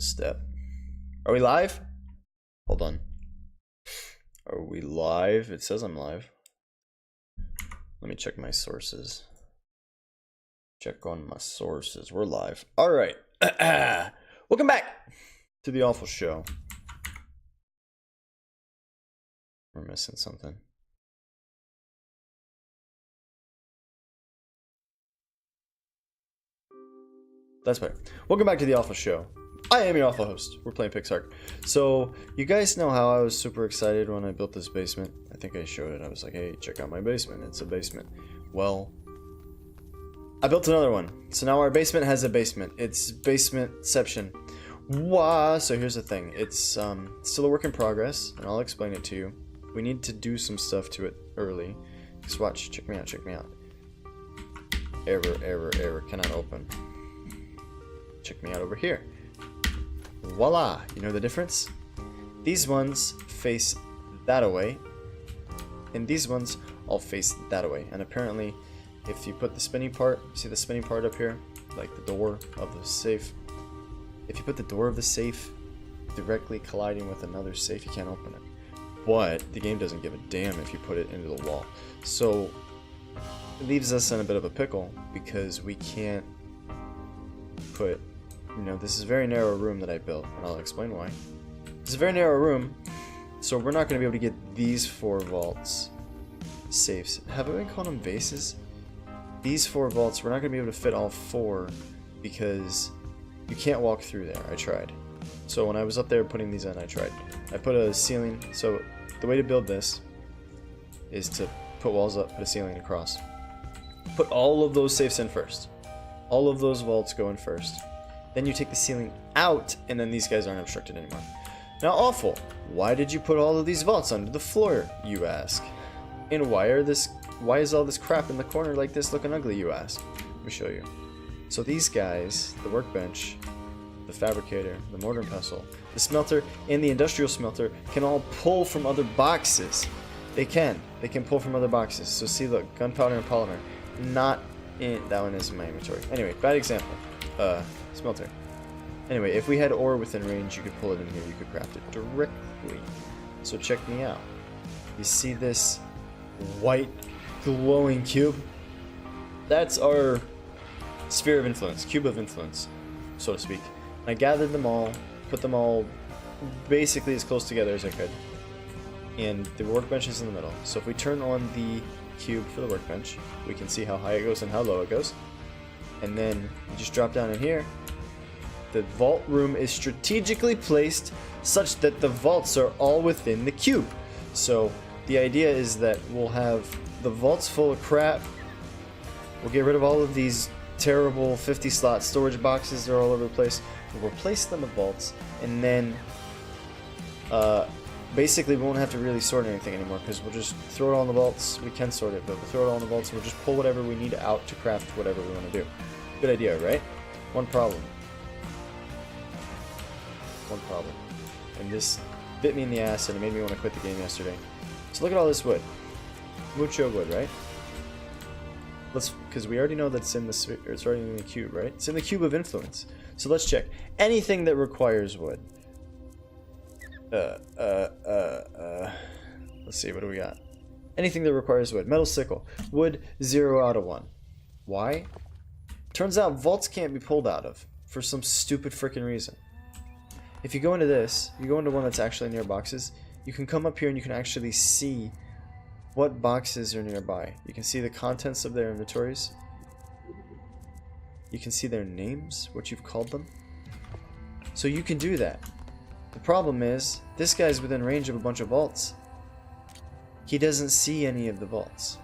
step. Are we live? Hold on. Are we live? It says I'm live. Let me check my sources. Check on my sources. We're live. All right. Welcome back to the Awfl show. We're missing something. That's better. Welcome back to the Awfl show. I am your Awfl host. We're playing PixARK. So, you guys know how I was super excited when I built this basement. I think I showed it. I was like, hey, check out my basement. It's a basement. Well, I built another one. So now our basement has a basement. It's basementception. Wah! So here's the thing. It's still a work in progress, and I'll explain it to you. We need to do some stuff to it early. Just watch. Check me out. Check me out. Error. Cannot open. Check me out over here. Voila! You know the difference? These ones face that away, and these ones all face that away. And apparently, if you put the spinning part, see the spinning part up here? Like the door of the safe. If you put the door of the safe directly colliding with another safe, you can't open it. But the game doesn't give a damn if you put it into the wall. So, it leaves us in a bit of a pickle because we can't put... You know, this is a very narrow room that I built, and I'll explain why. It's a very narrow room, so we're not going to be able to get these 4 vaults safes. Have I been calling them vases? These 4 vaults, we're not going to be able to fit all 4 because you can't walk through there. I tried. So when I was up there putting these in, I tried. I put a ceiling, so the way to build this is to put walls up, put a ceiling across. Put all of those safes in first. All of those vaults go in first. Then you take the ceiling out, and then these guys aren't obstructed anymore. Now, Awfl, why did you put all of these vaults under the floor, you ask? And why is all this crap in the corner like this looking ugly, you ask? Let me show you. So these guys, the workbench, the fabricator, the mortar and pestle, the smelter, and the industrial smelter can all pull from other boxes. They can pull from other boxes. So see, look, gunpowder and polymer. Not in, that one is in my inventory. Anyway, bad example. Smelter. Anyway, if we had ore within range, you could pull it in here, you could craft it directly. So check me out. You see this white glowing cube? That's our sphere of influence, cube of influence, so to speak. I gathered them all, put them all basically as close together as I could. And the workbench is in the middle. So if we turn on the cube for the workbench, we can see how high it goes and how low it goes. And then you just drop down in here. The vault room is strategically placed such that the vaults are all within the cube. So the idea is that we'll have the vaults full of crap. We'll get rid of all of these terrible 50 slot storage boxes that are all over the place. We'll replace them with vaults, and then basically we won't have to really sort anything anymore because we'll just throw it all in the vaults. We can sort it, but we'll throw it all in the vaults and we'll just pull whatever we need out to craft whatever we want to do. Good idea, right? One problem. And this bit me in the ass and it made me want to quit the game yesterday. So look at all this wood. Mucho wood, right? Because we already know that's in the sphere, it's already in the cube, right? It's in the cube of influence. So let's check. Anything that requires wood. Let's see, what do we got? Anything that requires wood. Metal sickle. Wood, 0 out of 1. Why? Turns out vaults can't be pulled out of for some stupid freaking reason. If you go into this, you go into one that's actually near boxes, you can come up here and you can actually see what boxes are nearby. You can see the contents of their inventories. You can see their names, what you've called them. So you can do that. The problem is, this guy's within range of a bunch of vaults. He doesn't see any of the vaults.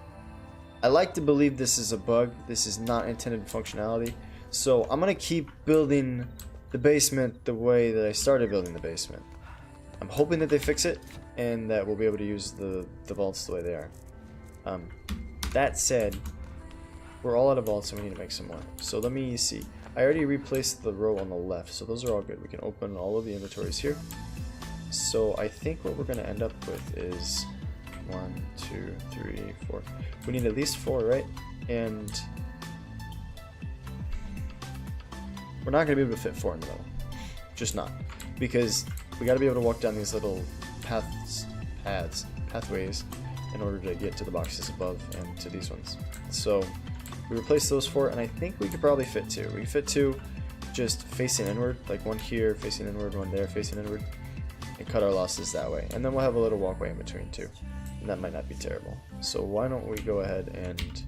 I like to believe this is a bug. This is not intended functionality. So I'm going to keep building the basement the way that I started building the basement. I'm hoping that they fix it and that we'll be able to use the vaults the way they are. That said, we're all out of vaults and we need to make some more. So let me see. I already replaced the row on the left, so those are all good. We can open all of the inventories here. So I think what we're going to end up with is 1, 2, 3, 4. We need at least 4, right? And we're not going to be able to fit 4 in the middle. just not. Because we got to be able to walk down these little pathways in order to get to the boxes above and to these ones. So we replaced those 4, and I think we could probably fit 2. We could fit 2 just facing inward, like one here facing inward, one there facing inward, and cut our losses that way. And then we'll have a little walkway in between too, and that might not be terrible. So why don't we go ahead and,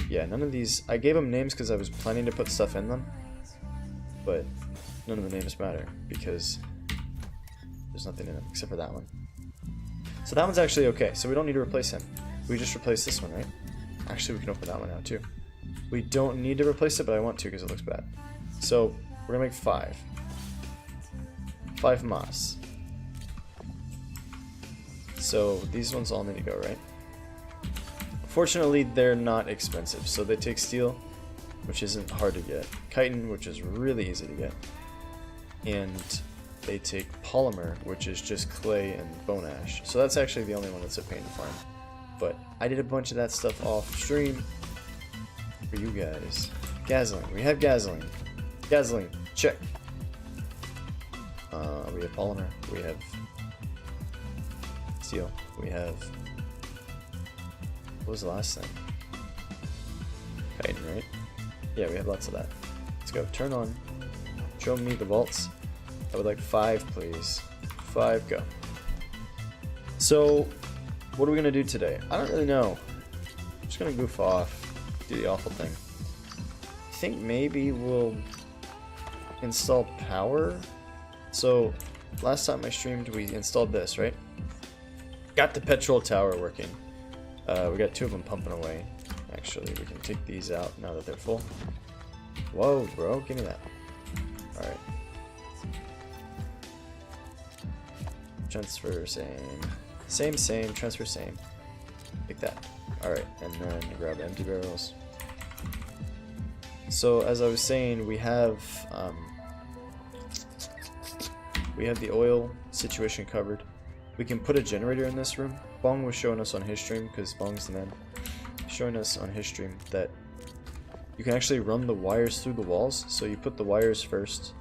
yeah, none of these, I gave them names because I was planning to put stuff in them, but none of the names matter because there's nothing in them except for that one. So that one's actually okay, so we don't need to replace him. We just replace this one, right? Actually, we can open that one out too. We don't need to replace it, but I want to because it looks bad. So we're gonna make 5. 5 moss. So these ones all need to go, right? Fortunately, they're not expensive, so they take steel, which isn't hard to get, chitin, which is really easy to get, and they take polymer, which is just clay and bone ash. So that's actually the only one that's a pain to find. But I did a bunch of that stuff off stream for you guys. Gasoline, we have gasoline. Gasoline, check. We have polymer, we have steel, we have, what was the last thing? Chitin, right? Yeah, we have lots of that. Let's go, turn on, show me the vaults. I would like 5, please. 5, go. So, what are we gonna do today? I don't really know. I'm just gonna goof off, do the awful thing. I think maybe we'll install power. So, last time I streamed, we installed this, right? Got the petrol tower working. We got 2 of them pumping away. Actually, we can take these out now that they're full. Whoa, bro, give me that. Alright. Transfer same. Same, transfer same. Like that. Alright, and then grab empty barrels. So, as I was saying, we have the oil situation covered. We can put a generator in this room. Bong was showing us on his stream, because Bong's the man, showing us on his stream that you can actually run the wires through the walls. So you put the wires first,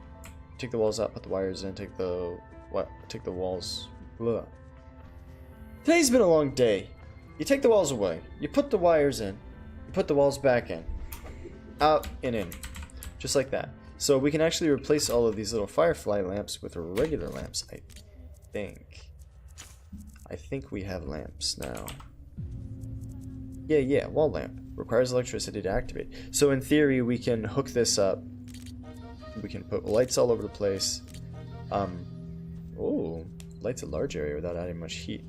take the walls out, put the wires in, take the walls. Blah. Today's been a long day. You take the walls away, you put the wires in, you put the walls back in, out and in, just like that. So we can actually replace all of these little firefly lamps with regular lamps. I think we have lamps now. Yeah, wall lamp. Requires electricity to activate. So in theory, we can hook this up. We can put lights all over the place. Oh, lights a large area without adding much heat.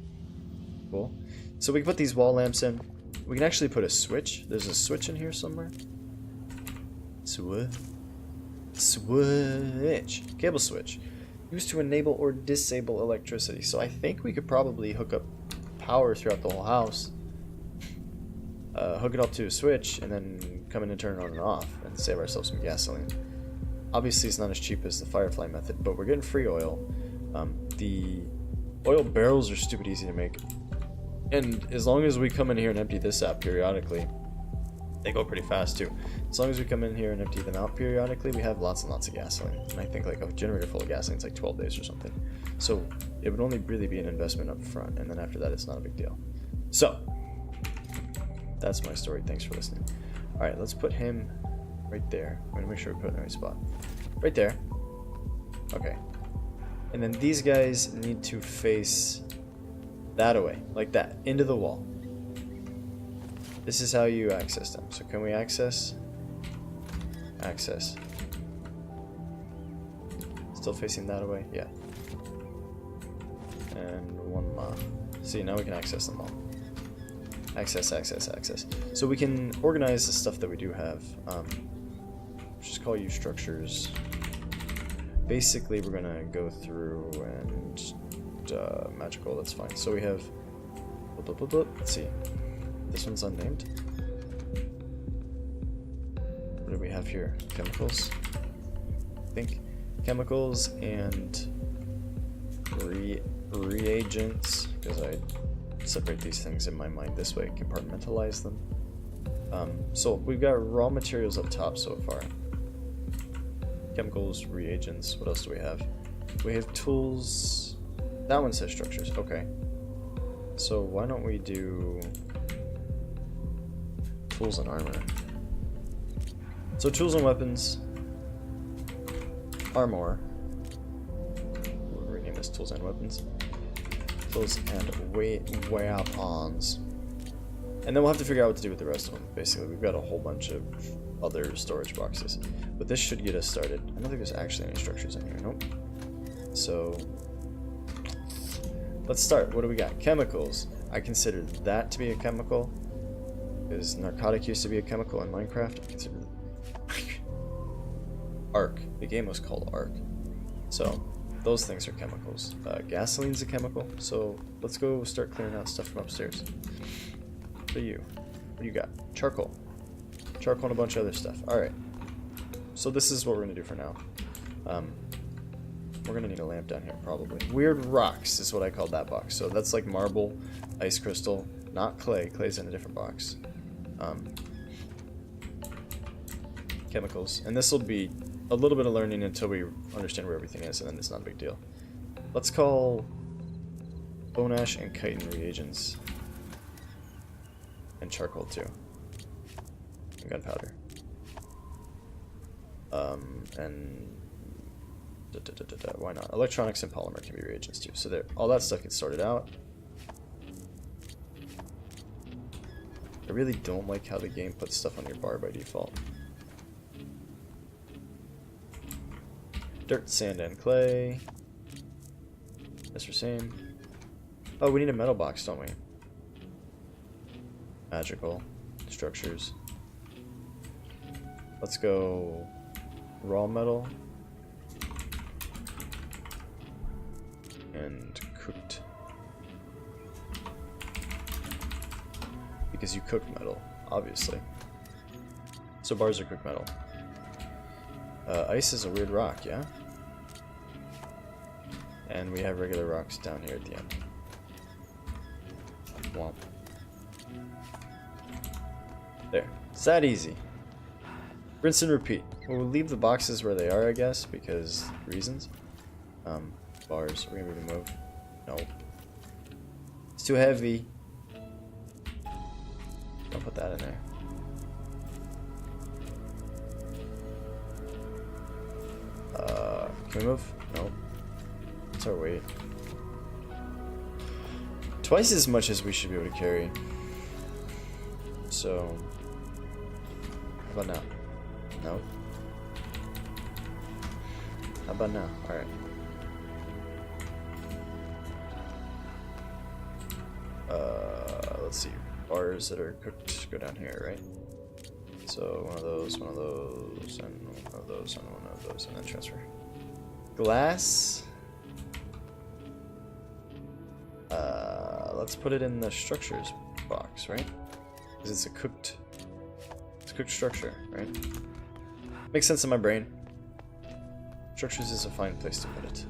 Cool. So we can put these wall lamps in. We can actually put a switch. There's a switch in here somewhere. Switch. Cable switch. Used to enable or disable electricity. So I think we could probably hook up power throughout the whole house. Hook it up to a switch and then come in and turn it on and off and save ourselves some gasoline. Obviously it's not as cheap as the firefly method, but we're getting free oil. The oil barrels are stupid easy to make. And as long as we come in here and empty this out periodically, they go pretty fast too. As long as we come in here and empty them out periodically, we have lots and lots of gasoline. And I think like a generator full of gasoline is like 12 days or something. So it would only really be an investment up front, and then after that it's not a big deal. So that's my story. Thanks for listening. Alright, let's put him right there. I'm gonna make sure we put it in the right spot. Right there. Okay. And then these guys need to face that away, like that, into the wall. This is how you access them. So can we access? Access. Still facing that away? Yeah. And one more. See, now we can access them all. Access. So we can organize the stuff that we do have. Just call you structures. Basically, we're gonna go through and magical. That's fine. So we have. Let's see. This one's unnamed. What do we have here? Chemicals. I think chemicals and reagents, because I separate these things in my mind this way, compartmentalize them. So we've got raw materials up top so far. Chemicals, reagents. What else do we have? We have tools. That one says structures. Okay. So why don't we do tools and armor? So tools and weapons. Armor. We'll rename this tools and weapons. Tools and weapons. And then we'll have to figure out what to do with the rest of them. Basically, we've got a whole bunch of other storage boxes. But this should get us started. I don't think there's actually any structures in here. Nope. So let's start. What do we got? Chemicals. I consider that to be a chemical. Because narcotic used to be a chemical in Minecraft. I consider Ark. The game was called Ark. So those things are chemicals. Gasoline's a chemical. So let's go start clearing out stuff from upstairs. What are you? What do you got? Charcoal. Charcoal and a bunch of other stuff. Alright. So this is what we're going to do for now. We're going to need a lamp down here, probably. Weird rocks is what I called that box. So that's like marble, ice crystal, not clay. Clay's in a different box. Chemicals. And this will be a little bit of learning until we understand where everything is, and then it's not a big deal. Let's call bone ash and chitin reagents. And charcoal too. And gunpowder. And why not? Electronics and polymer can be reagents too. So there, all that stuff gets sorted out. I really don't like how the game puts stuff on your bar by default. Dirt, sand, and clay. That's the same. Oh, we need a metal box, don't we? Magical. Structures. Let's go raw metal. And cooked. Because you cook metal, obviously. So bars are cooked metal. Ice is a weird rock, yeah? And we have regular rocks down here at the end. Womp. There. It's that easy. Rinse and repeat. We'll leave the boxes where they are, I guess, because reasons. Bars. We're gonna move. Nope. It's too heavy. Don't put that in there. Can we move? Nope. What's our weight? Twice as much as we should be able to carry. So, how about now? Nope. How about now? Alright. Let's see. Bars that are cooked go down here, right? So one of those, and one of those, and one of those, and then transfer. Glass. Let's put it in the structures box, right? Because it's a cooked structure, right? Makes sense in my brain. Structures is a fine place to put it.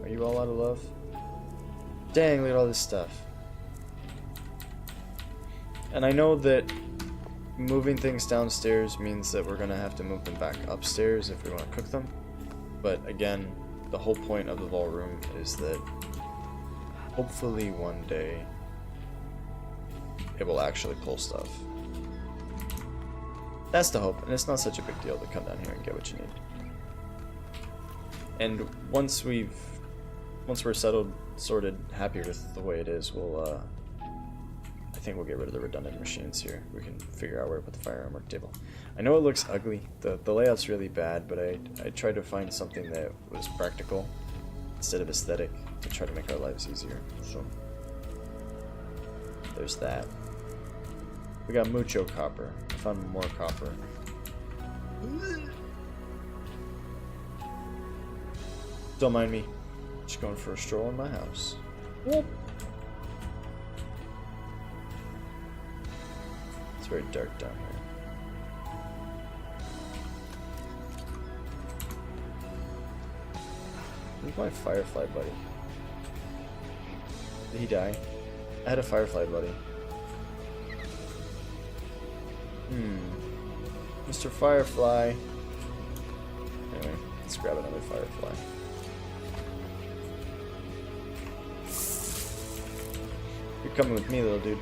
Are you all out of love? Dang, look at all this stuff. And I know that moving things downstairs means that we're gonna have to move them back upstairs if we want to cook them. But again, the whole point of the Vault room is that hopefully one day it will actually pull stuff. That's the hope, and it's not such a big deal to come down here and get what you need. And once we're settled, sorted, happy with the way it is, we'll I think we'll get rid of the redundant machines here. We can figure out where to put the firearm work table. I know it looks ugly. The layout's really bad, but I tried to find something that was practical instead of aesthetic to try to make our lives easier. So there's that. We got mucho copper. I found more copper. Don't mind me. Just going for a stroll in my house. Whoop. It's very dark down here. Where's my firefly buddy? Did he die? I had a firefly buddy. Mr. Firefly. Anyway, let's grab another Firefly. You're coming with me, little dude.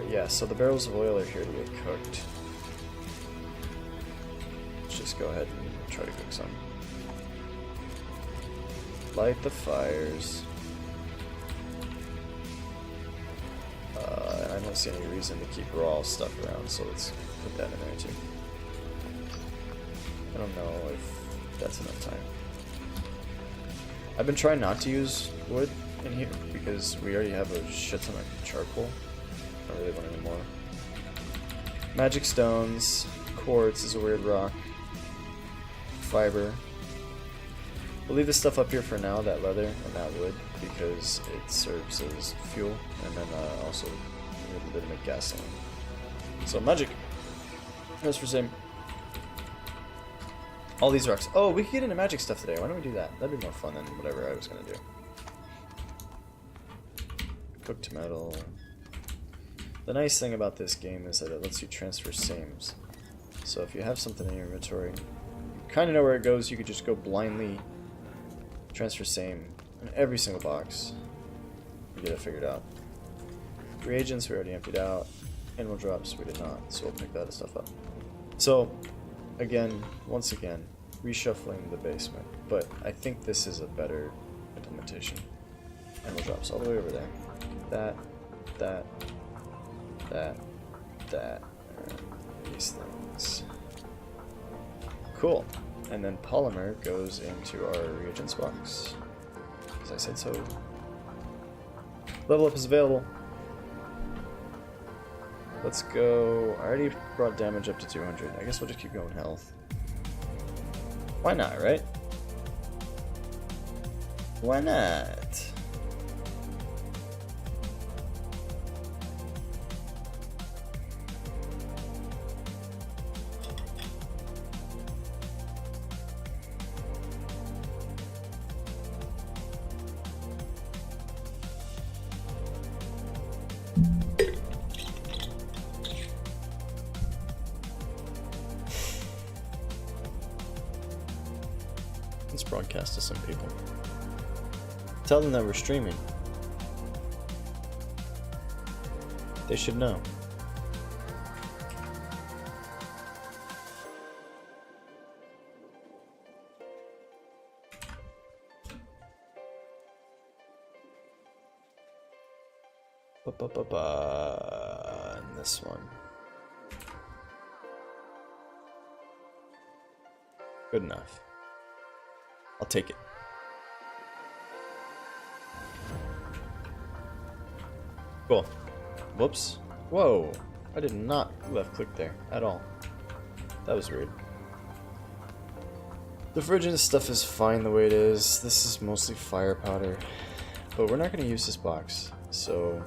Yeah, so the barrels of oil are here to get cooked. Let's just go ahead and try to cook some. Light the fires. And I don't see any reason to keep raw stuff around, so let's put that in there too. I don't know if that's enough time. I've been trying not to use wood in here because we already have a shit ton of charcoal. I don't really want any more. Magic stones, quartz is a weird rock, fiber. We'll leave this stuff up here for now, that leather and that wood, because it serves as fuel, and then also a little bit of make gasoline. So magic. That's for same. All these rocks. Oh, we could get into magic stuff today. Why don't we do that? That'd be more fun than whatever I was gonna do. Cooked metal. The nice thing about this game is that it lets you transfer sames. So if you have something in your inventory, you kind of know where it goes, you could just go blindly transfer same in every single box. You get it figured out. Reagents we already emptied out. Animal drops we did not, so we'll pick that stuff up. So, again, once again, reshuffling the basement, but I think this is a better implementation. Animal drops all the way over there. That, and these things. Cool. And then polymer goes into our reagents box, as I said so. Level up is available. Let's go. I already brought damage up to 200. I guess we'll just keep going health. Why not, right? Why not? Let's broadcast to some people. Tell them that we're streaming. They should know. And this one. Good enough. I'll take it. Cool. Whoops. Whoa. I did not left click there at all. That was weird. The Virgin stuff is fine the way it is. This is mostly fire powder. But we're not going to use this box. So...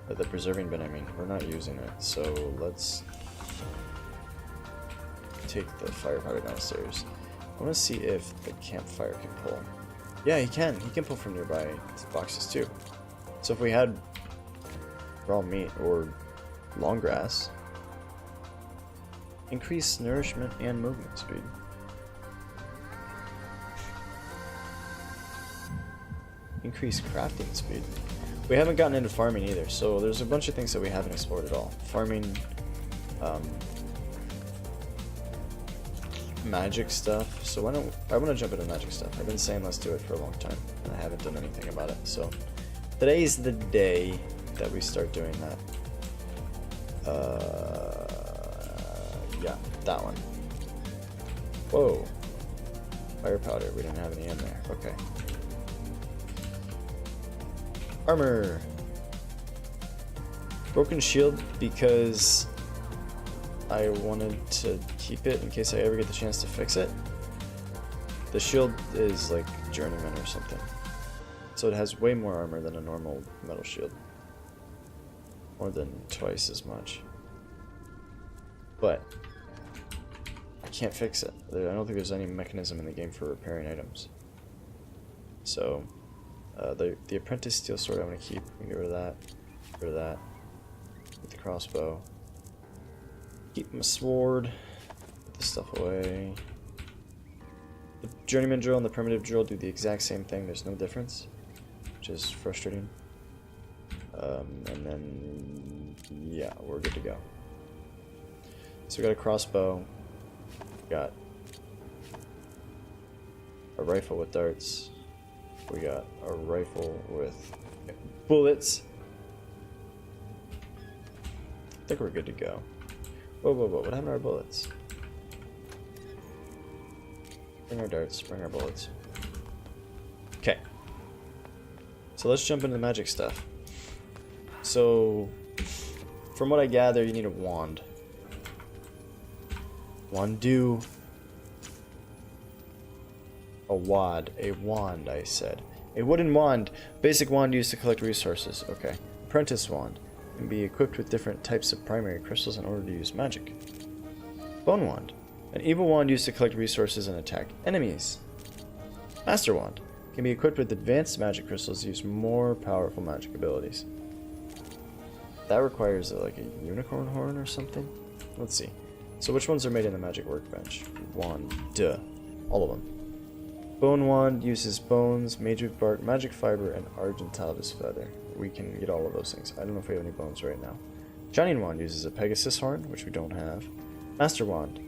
the preserving bin, I mean. We're not using it. So let's... take the fire powder downstairs. I want to see if the campfire can pull. Yeah, he can. He can pull from nearby boxes too. So if we had raw meat or long grass, increase nourishment and movement speed. Increase crafting speed. We haven't gotten into farming either, so there's a bunch of things that we haven't explored at all. Farming, magic stuff. So why don't I want to jump into magic stuff? I've been saying let's do it for a long time, and I haven't done anything about it. So today's the day that we start doing that. Yeah, that one. Whoa, fire powder. We didn't have any in there. Okay. Armor. Broken shield because I wanted to keep it in case I ever get the chance to fix it. The shield is like journeyman or something. So it has way more armor than a normal metal shield. More than twice as much. But I can't fix it. I don't think there's any mechanism in the game for repairing items. So The apprentice steel sword I'm gonna keep. We can get rid of that. Get rid of that. Get the crossbow. Keep my sword. Put this stuff away. The journeyman drill and the primitive drill do the exact same thing. There's no difference, which is frustrating. And then yeah, we're good to go. So we got a crossbow. We got a rifle with darts. We got a rifle with bullets. I think we're good to go. Whoa, whoa, whoa, what happened to our bullets? Bring our darts, bring our bullets. Okay. So let's jump into the magic stuff. So, from what I gather, you need a wand. Wandu. A wand, I said. A wooden wand. Basic wand used to collect resources. Okay. Apprentice wand. Can be equipped with different types of primary crystals in order to use magic. Bone wand. An evil wand used to collect resources and attack enemies. Master wand. Can be equipped with advanced magic crystals to use more powerful magic abilities. That requires like a unicorn horn or something? Let's see. So which ones are made in the magic workbench? Wand. Duh. All of them. Bone wand uses bones, magewood bark, magic fiber, and argentavis feather. We can get all of those things. I don't know if we have any bones right now. Shining wand uses a Pegasus horn, which we don't have. Master wand.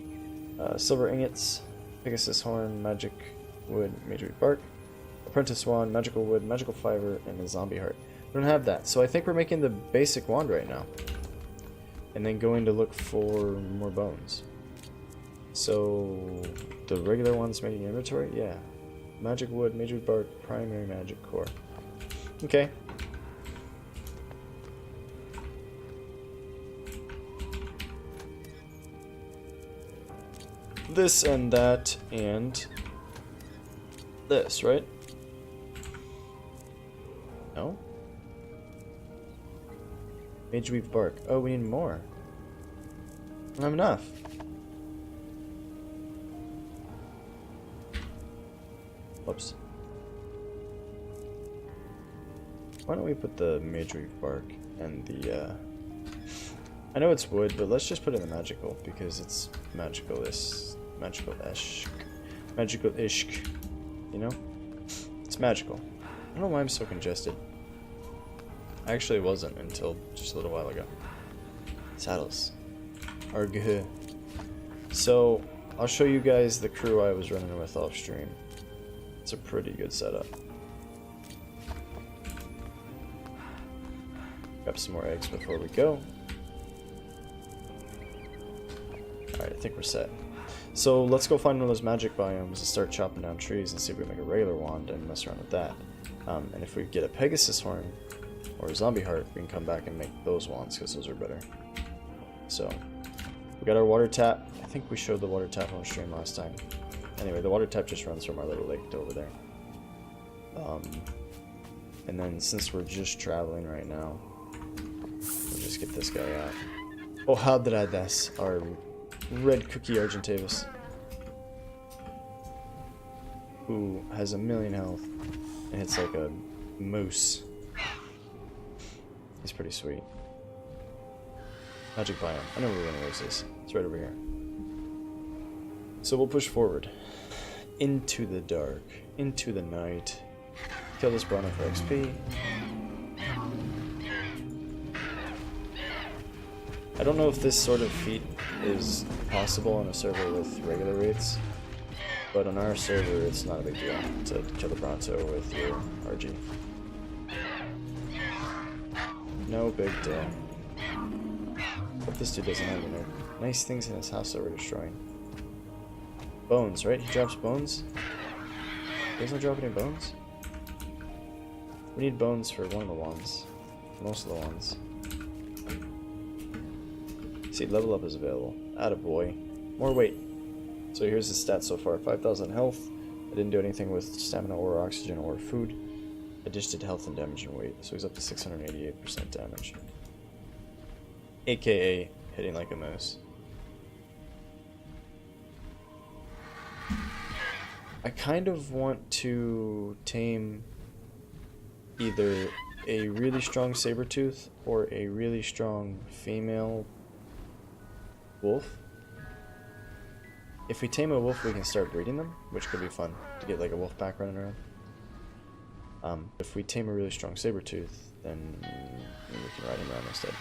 Silver ingots, Pegasus horn, magic wood, magewood bark. Apprentice wand, magical wood, magical fiber, and a zombie heart. We don't have that, so I think we're making the basic wand right now. And then going to look for more bones. So, the regular one's making inventory? Yeah. Magic wood, magewood bark, primary magic core. Okay. This and that and this, right? No? Mageweave bark. Oh, we need more. I don't have enough. Whoops. Why don't we put the mageweave bark and the, I know it's wood, but let's just put it in the magical, because it's magical-ish, you know? It's magical. I don't know why I'm so congested. I actually wasn't until just a little while ago. Saddles are good. So, I'll show you guys the crew I was running with off stream. It's a pretty good setup. Grab some more eggs before we go. Alright, I think we're set. So let's go find one of those magic biomes and start chopping down trees and see if we can make a regular wand and mess around with that. And if we get a Pegasus horn or a zombie heart, we can come back and make those wands because those are better. So, we got our water tap. I think we showed the water tap on stream last time. Anyway, the water tap just runs from our little lake to over there. And then since we're just traveling right now, we'll just get this guy out. Oh, how did I this? Our red cookie Argentavis, who has 1,000,000 health and hits like a moose. He's pretty sweet. Magic biome. I know where we're gonna lose this. It's right over here. So we'll push forward into the dark, into the night. Kill this Bronto for XP. I don't know if this sort of feat is possible on a server with regular rates, but on our server it's not a big deal to kill the Bronto with your RG. No big deal. Hope this dude doesn't have any nice things in his house that we're destroying. Bones, right? He drops bones? He doesn't drop any bones? We need bones for one of the ones. Most of the ones. See, level up is available. Attaboy. More weight. So here's his stats so far. 5,000 health. I didn't do anything with stamina or oxygen or food. I just did health and damage and weight. So he's up to 688% damage. AKA hitting like a moose. I kind of want to tame either a really strong saber-tooth or a really strong female wolf. If we tame a wolf, we can start breeding them, which could be fun to get like a wolf pack running around. If we tame a really strong saber-tooth, then we can ride him around instead.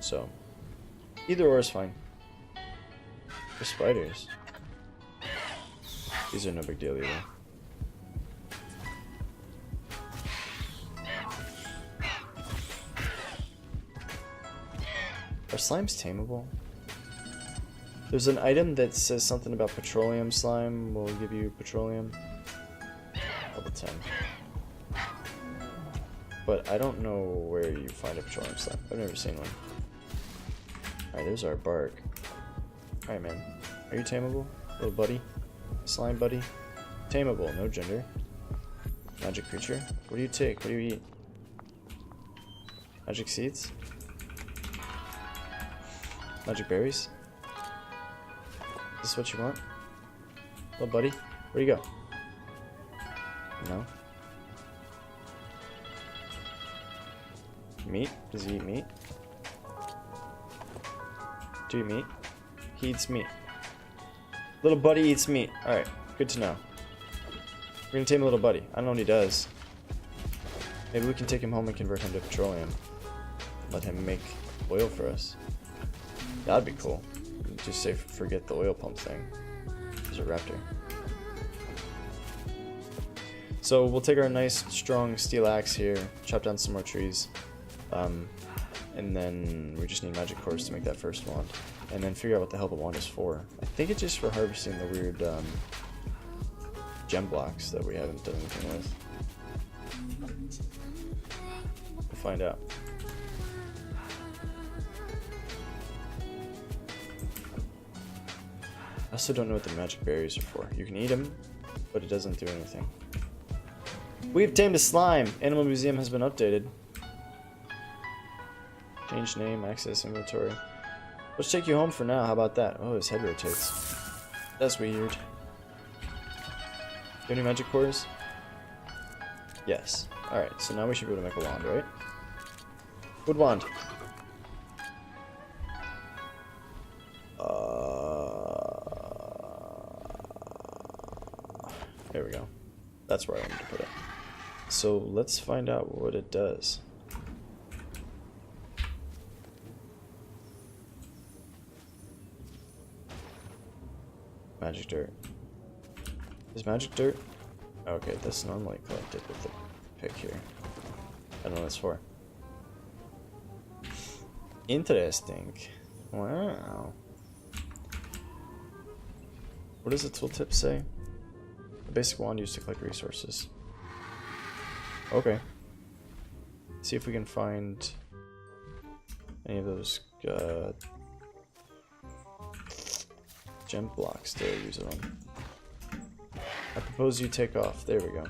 So, either or is fine. For spiders, these are no big deal either. Are slimes tameable? There's an item that says something about petroleum slime will give you petroleum. Level 10. But I don't know where you find a petroleum slime. I've never seen one. Alright, there's our bark. Alright, man. Are you tameable? Little buddy? Slime buddy? Tameable, no gender. Magic creature? What do you take? What do you eat? Magic seeds? Magic berries? Is this what you want? Little buddy? Where'd you go? No? Meat? Does he eat meat? Do you eat meat? He eats meat. Little buddy eats meat. Alright, good to know. We're gonna tame a little buddy. I don't know what he does. Maybe we can take him home and convert him to petroleum. Let him make oil for us. That'd be cool. Just say forget the oil pump thing. There's a raptor. So we'll take our nice strong steel axe here, chop down some more trees, and then we just need magic cores to make that first wand, and then figure out what the hell the wand is for. I think it's just for harvesting the weird gem blocks that we haven't done anything with. We'll find out. I also don't know what the magic berries are for. You can eat them, but it doesn't do anything. We've tamed a slime! Animal Museum has been updated. Change name, access inventory. Let's take you home for now, how about that? Oh, his head rotates. That's weird. Do you have any magic cores? Yes. Alright, so now we should be able to make a wand, right? Wood wand. There we go. That's where I wanted to put it. So let's find out what it does. Magic dirt. Is magic dirt? Okay, that's normally collected with the pick here. I don't know what it's for. Interesting. Wow. What does the tooltip say? A basic wand used to collect resources. Okay. See if we can find any of those gem blocks to use it on. I propose you take off. There we go.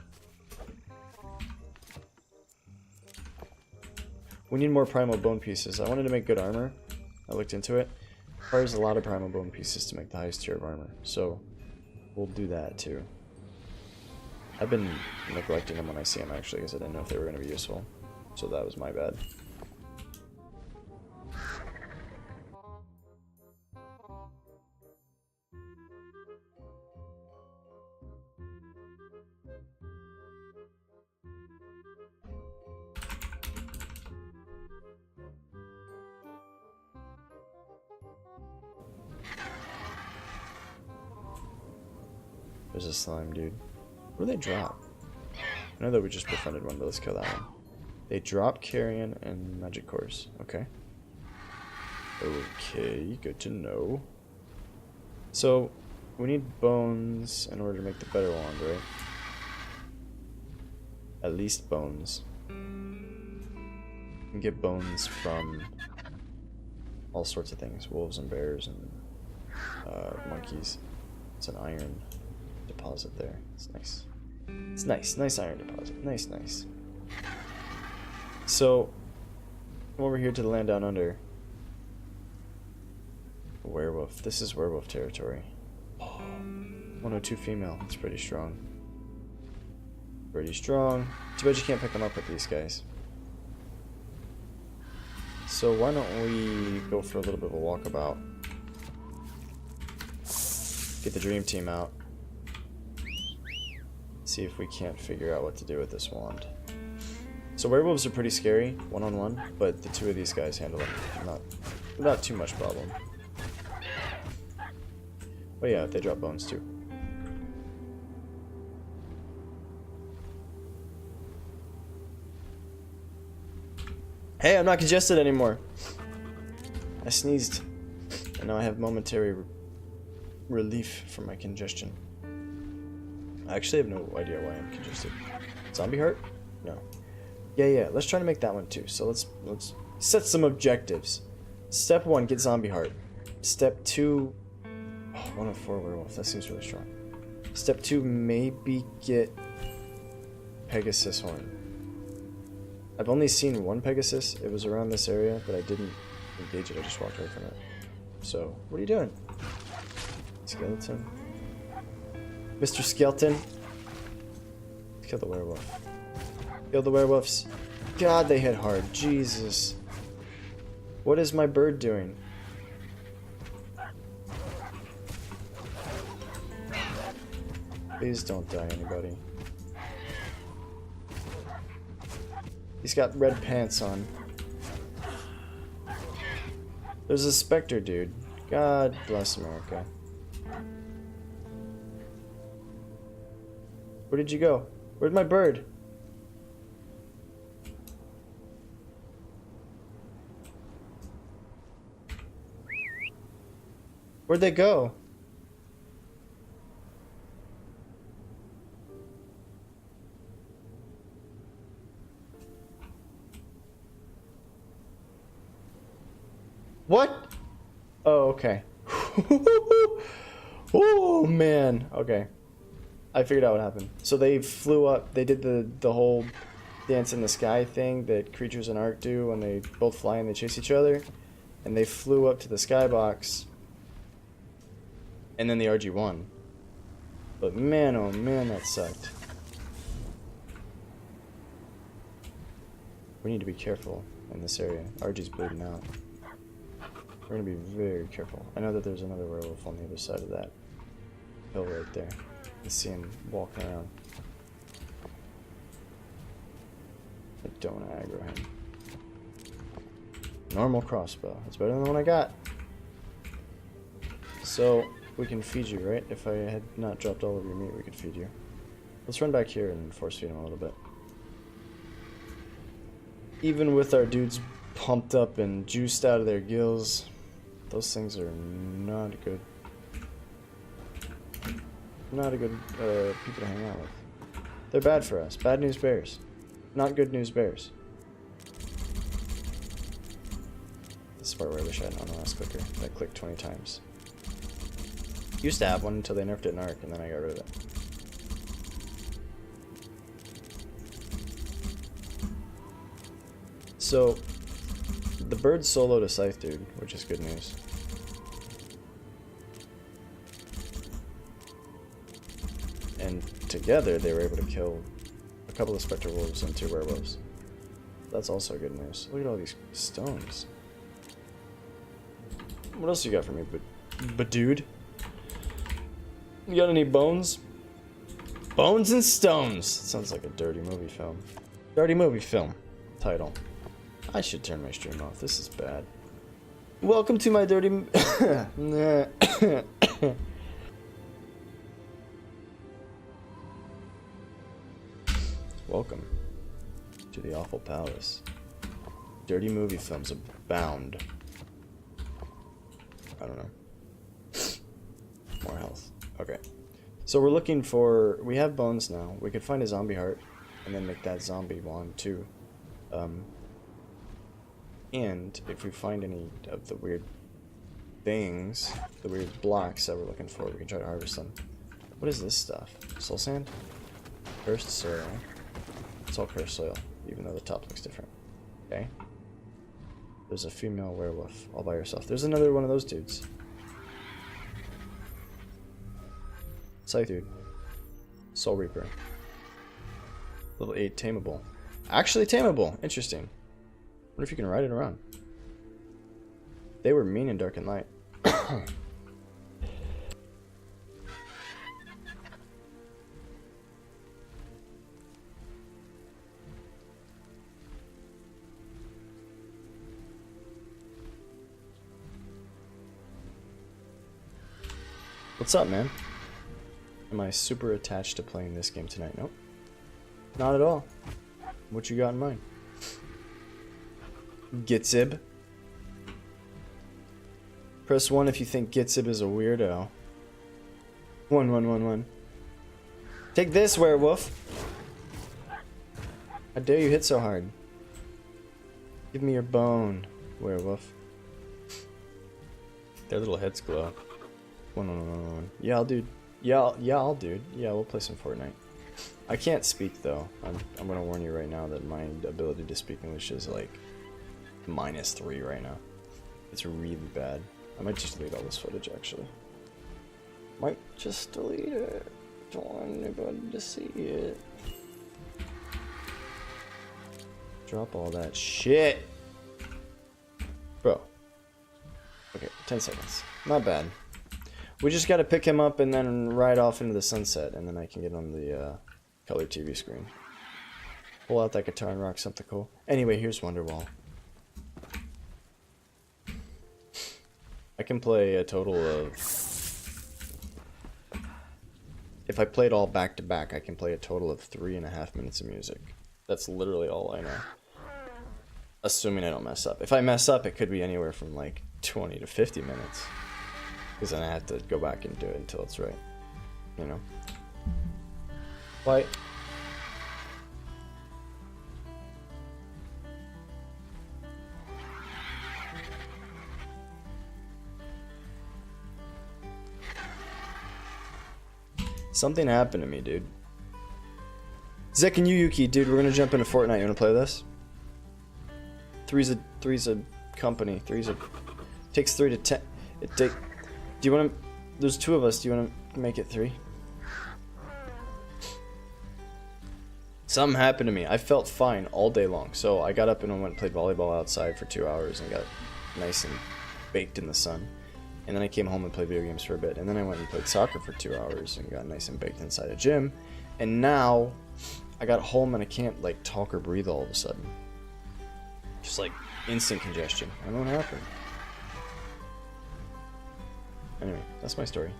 We need more primal bone pieces. I wanted to make good armor. I looked into it. Requires a lot of primal bone pieces to make the highest tier of armor. So we'll do that too. I've been neglecting them when I see them actually because I didn't know if they were going to be useful. So that was my bad. There's a slime dude. What do they drop? I know that we just befriended one, but let's kill that one. They drop carrion and magic cores. Okay. Okay, good to know. So, we need bones in order to make the better wand, right? At least bones. We can get bones from all sorts of things. Wolves and bears and monkeys. It's an iron deposit there. It's nice. It's nice. Nice iron deposit. Nice, nice. So, come over here to the land down under. Werewolf. This is werewolf territory. Oh, 102 female. That's pretty strong. Pretty strong. Too bad you can't pick them up with these guys. So why don't we go for a little bit of a walkabout. Get the dream team out. See if we can't figure out what to do with this wand. So werewolves are pretty scary, one-on-one, but the two of these guys handle them not too much problem. Oh yeah, they drop bones too. Hey, I'm not congested anymore. I sneezed, and now I have momentary relief from my congestion. I actually have no idea why I'm congested. Zombie heart? No. Yeah, let's try to make that one too. So let's set some objectives. Step 1, get zombie heart. Step 2, 104 werewolf. That seems really strong. Step 2, maybe get Pegasus horn. I've only seen one Pegasus. It was around this area, but I didn't engage it. I just walked away from it. So, what are you doing? Skeleton. Mr. Skeleton. Kill the werewolf. Kill the werewolves. God, they hit hard. Jesus. What is my bird doing? Please don't die, anybody. He's got red pants on. There's a Spectre dude. God bless America. Where did you go? Where'd my bird? Where'd they go? What? Oh, okay. Oh, man. Okay. I figured out what happened. So they flew up. They did the whole dance in the sky thing that creatures in Ark do when they both fly and they chase each other. And they flew up to the skybox. And then the RG won. But man, oh man, that sucked. We need to be careful in this area. RG's bleeding out. We're gonna be very careful. I know that there's another werewolf on the other side of that hill right there. I see him walking around. I don't want to aggro him. Normal crossbow. It's better than the one I got. So, we can feed you, right? If I had not dropped all of your meat, we could feed you. Let's run back here and force feed him a little bit. Even with our dudes pumped up and juiced out of their gills, those things are not good. Not a good people to hang out with. They're bad for us. Bad news bears. Not good news bears. This is the part where I wish I had an on-last clicker that clicked 20 times. Used to have one until they nerfed it in Ark, and then I got rid of it. So, the bird soloed a scythe dude, which is good news. And together, they were able to kill a couple of spectre wolves and 2 werewolves. That's also good news. Look at all these stones. What else you got for me, but dude? You got any bones? Bones and stones! Sounds like a dirty movie film. Dirty movie film title. I should turn my stream off. This is bad. Welcome to my dirty... Welcome to the Awfl Palace. Dirty movie films abound. I don't know. More health. Okay. So we're looking for... We have bones now. We could find a zombie heart and then make that zombie wand too. And if we find any of the weird things, the weird blocks that we're looking for, we can try to harvest them. What is this stuff? Soul sand? Cursed soil. It's all cursed soil, even though the top looks different. Okay. There's a female werewolf all by herself. There's another one of those dudes. Scythe dude. Soul Reaper. Level 8 tameable. Actually tameable. Interesting. Wonder if you can ride it around. They were mean in Dark and Light. What's up, man? Am I super attached to playing this game tonight? Nope. Not at all. What you got in mind? Gitsib. Press 1 if you think Gitsib is a weirdo. 1. Take this, werewolf. How dare you hit so hard? Give me your bone, werewolf. Their little heads glow. 1. Yeah, I'll dude. Yeah, I'll dude. Yeah, we'll play some Fortnite. I can't speak though. I'm gonna warn you right now that my ability to speak English is like -3 right now. It's really bad. I might just delete all this footage actually. Might just delete it. Don't want anybody to see it. Drop all that shit. Bro. Okay, 10 seconds. Not bad. We just gotta pick him up and then ride off into the sunset, and then I can get on the color TV screen. Pull out that guitar and rock something cool. Anyway, here's Wonderwall. I can play a total of... If I played all back to back, I can play a total of 3.5 minutes of music. That's literally all I know. Assuming I don't mess up. If I mess up, it could be anywhere from like 20 to 50 minutes. Because then I have to go back and do it until it's right. You know? Why? Something happened to me, dude. Zek and Yuyuki, dude, we're gonna jump into Fortnite. You wanna play this? Three's a company. Takes 3 to 10. Do you wanna? There's 2 of us. Do you wanna make it 3? Something happened to me. I felt fine all day long. So I got up and I went and played volleyball outside for 2 hours and got nice and baked in the sun. And then I came home and played video games for a bit. And then I went and played soccer for 2 hours and got nice and baked inside a gym. And now I got home and I can't like talk or breathe all of a sudden. Just like instant congestion. I don't know what happened. Anyway, that's my story.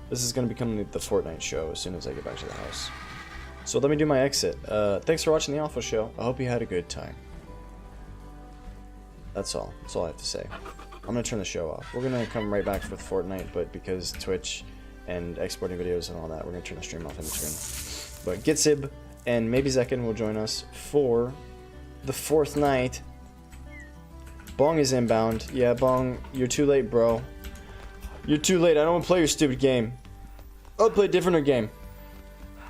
This is going to become the Fortnite show as soon as I get back to the house. So let me do my exit. Thanks for watching the Awfl show. I hope you had a good time. That's all. That's all I have to say. I'm going to turn the show off. We're going to come right back with Fortnite, but because Twitch and exporting videos and all that, we're going to turn the stream off in between. But Gitsib and maybe Zekin will join us for the 4th night. Bong is inbound. Yeah, Bong, you're too late, bro. You're too late. I don't want to play your stupid game. I'll play a different game.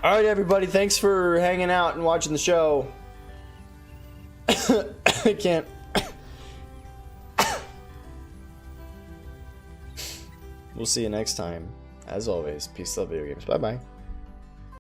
Alright, everybody. Thanks for hanging out and watching the show. I can't. We'll see you next time. As always, peace, love, video games. Bye-bye.